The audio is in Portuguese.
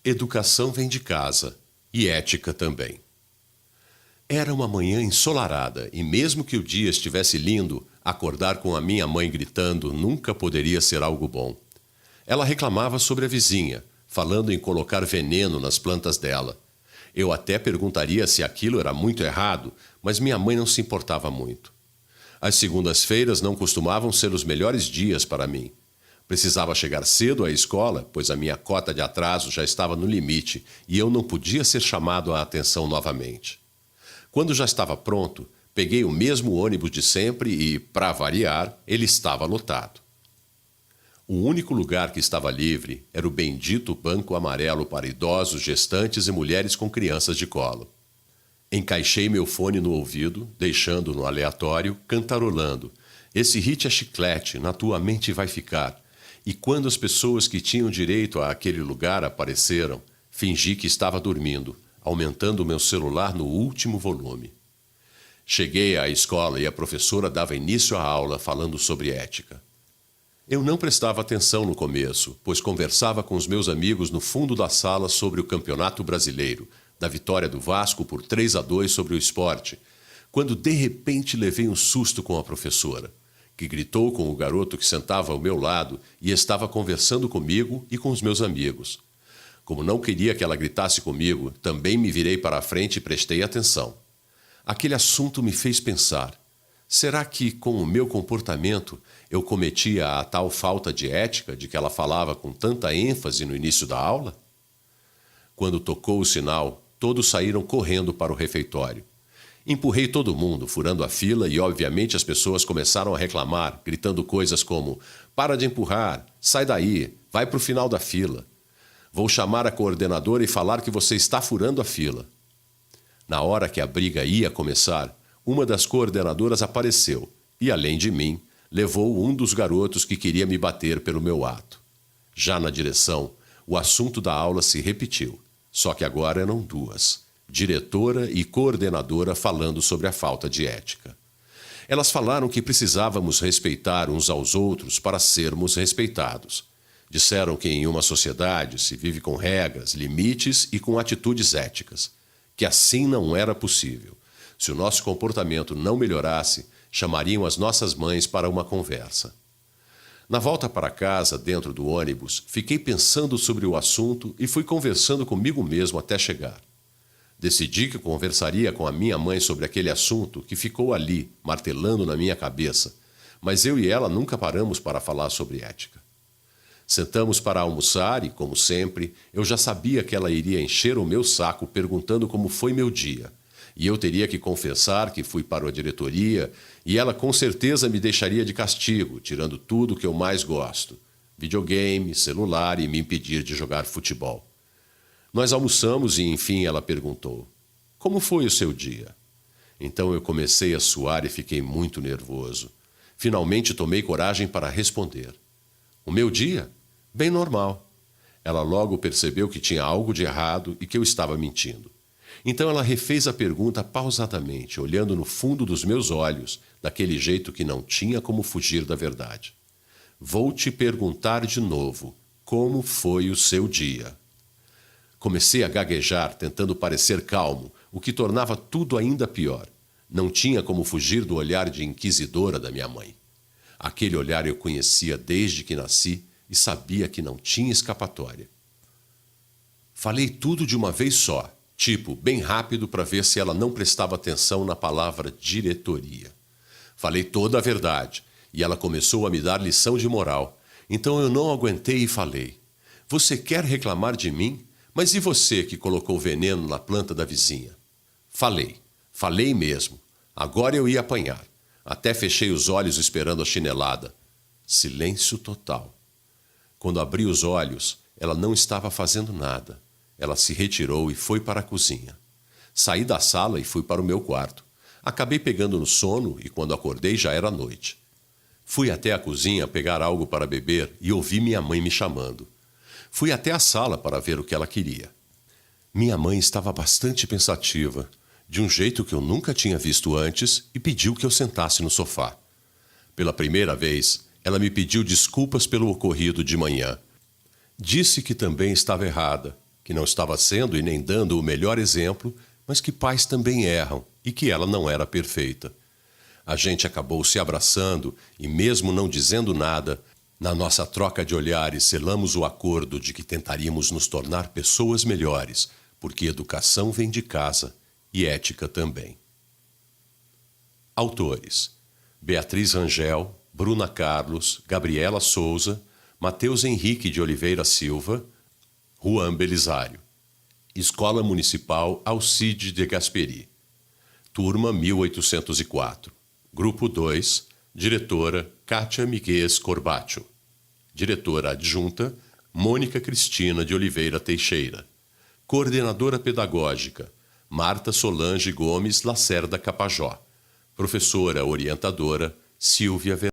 Educação vem de casa, e ética também. Era uma manhã ensolarada, e mesmo que o dia estivesse lindo, acordar com a minha mãe gritando nunca poderia ser algo bom. Ela reclamava sobre a vizinha, falando em colocar veneno nas plantas dela. Eu até perguntaria se aquilo era muito errado, mas minha mãe não se importava muito. As segundas-feiras não costumavam ser os melhores dias para mim. Precisava chegar cedo à escola, pois a minha cota de atraso já estava no limite e eu não podia ser chamado a atenção novamente. Quando já estava pronto, peguei o mesmo ônibus de sempre e, para variar, ele estava lotado. O único lugar que estava livre era o bendito banco amarelo para idosos, gestantes e mulheres com crianças de colo. Encaixei meu fone no ouvido, deixando no aleatório, cantarolando. Esse hit é chiclete, na tua mente vai ficar. E quando as pessoas que tinham direito àquele lugar apareceram, fingi que estava dormindo, aumentando meu celular no último volume. Cheguei à escola e a professora dava início à aula falando sobre ética. Eu não prestava atenção no começo, pois conversava com os meus amigos no fundo da sala sobre o Campeonato Brasileiro, da vitória do Vasco por 3-2 sobre o Sport, quando de repente levei um susto com a professora, que gritou com o garoto que sentava ao meu lado e estava conversando comigo e com os meus amigos. Como não queria que ela gritasse comigo, também me virei para a frente e prestei atenção. Aquele assunto me fez pensar. Será que, com o meu comportamento, eu cometia a tal falta de ética de que ela falava com tanta ênfase no início da aula? Quando tocou o sinal, todos saíram correndo para o refeitório. Empurrei todo mundo, furando a fila, e obviamente as pessoas começaram a reclamar, gritando coisas como: para de empurrar, sai daí, vai para o final da fila. Vou chamar a coordenadora e falar que você está furando a fila. Na hora que a briga ia começar, uma das coordenadoras apareceu e, além de mim, levou um dos garotos que queria me bater pelo meu ato. Já na direção, o assunto da aula se repetiu, só que agora eram duas: diretora e coordenadora falando sobre a falta de ética. Elas falaram que precisávamos respeitar uns aos outros para sermos respeitados. Disseram que em uma sociedade se vive com regras, limites e com atitudes éticas, que assim não era possível. Se o nosso comportamento não melhorasse, chamariam as nossas mães para uma conversa. Na volta para casa, dentro do ônibus, fiquei pensando sobre o assunto e fui conversando comigo mesmo até chegar. Decidi que conversaria com a minha mãe sobre aquele assunto que ficou ali, martelando na minha cabeça, mas eu e ela nunca paramos para falar sobre ética. Sentamos para almoçar e, como sempre, eu já sabia que ela iria encher o meu saco perguntando como foi meu dia. E eu teria que confessar que fui para a diretoria e ela com certeza me deixaria de castigo, tirando tudo que eu mais gosto: videogame, celular e me impedir de jogar futebol. Nós almoçamos e, enfim, ela perguntou: como foi o seu dia? Então eu comecei a suar e fiquei muito nervoso. Finalmente tomei coragem para responder: o meu dia? Bem normal. Ela logo percebeu que tinha algo de errado e que eu estava mentindo. Então ela refez a pergunta pausadamente, olhando no fundo dos meus olhos, daquele jeito que não tinha como fugir da verdade. Vou te perguntar de novo: como foi o seu dia? Comecei a gaguejar, tentando parecer calmo, o que tornava tudo ainda pior. Não tinha como fugir do olhar de inquisidora da minha mãe. Aquele olhar eu conhecia desde que nasci e sabia que não tinha escapatória. Falei tudo de uma vez só, tipo, bem rápido para ver se ela não prestava atenção na palavra diretoria. Falei toda a verdade e ela começou a me dar lição de moral. Então eu não aguentei e falei: você quer reclamar de mim? Mas e você que colocou veneno na planta da vizinha? Falei mesmo. Agora eu ia apanhar. Até fechei os olhos esperando a chinelada. Silêncio total. Quando abri os olhos, ela não estava fazendo nada. Ela se retirou e foi para a cozinha. Saí da sala e fui para o meu quarto. Acabei pegando no sono e quando acordei já era noite. Fui até a cozinha pegar algo para beber e ouvi minha mãe me chamando. Fui até a sala para ver o que ela queria. Minha mãe estava bastante pensativa, de um jeito que eu nunca tinha visto antes, e pediu que eu sentasse no sofá. Pela primeira vez, ela me pediu desculpas pelo ocorrido de manhã. Disse que também estava errada, que não estava sendo e nem dando o melhor exemplo, mas que pais também erram e que ela não era perfeita. A gente acabou se abraçando e, mesmo não dizendo nada, na nossa troca de olhares selamos o acordo de que tentaríamos nos tornar pessoas melhores, porque educação vem de casa e ética também. Autores: Beatriz Rangel, Bruna Carlos, Gabriela Souza, Matheus Henrique de Oliveira Silva, Juan Belisário. Escola Municipal Alcide de Gasperi. Turma 1804. Grupo 2. Diretora Kátia Miguel Corbacho. Diretora adjunta Mônica Cristina de Oliveira Teixeira. Coordenadora pedagógica Marta Solange Gomes Lacerda Capajó. Professora orientadora Silvia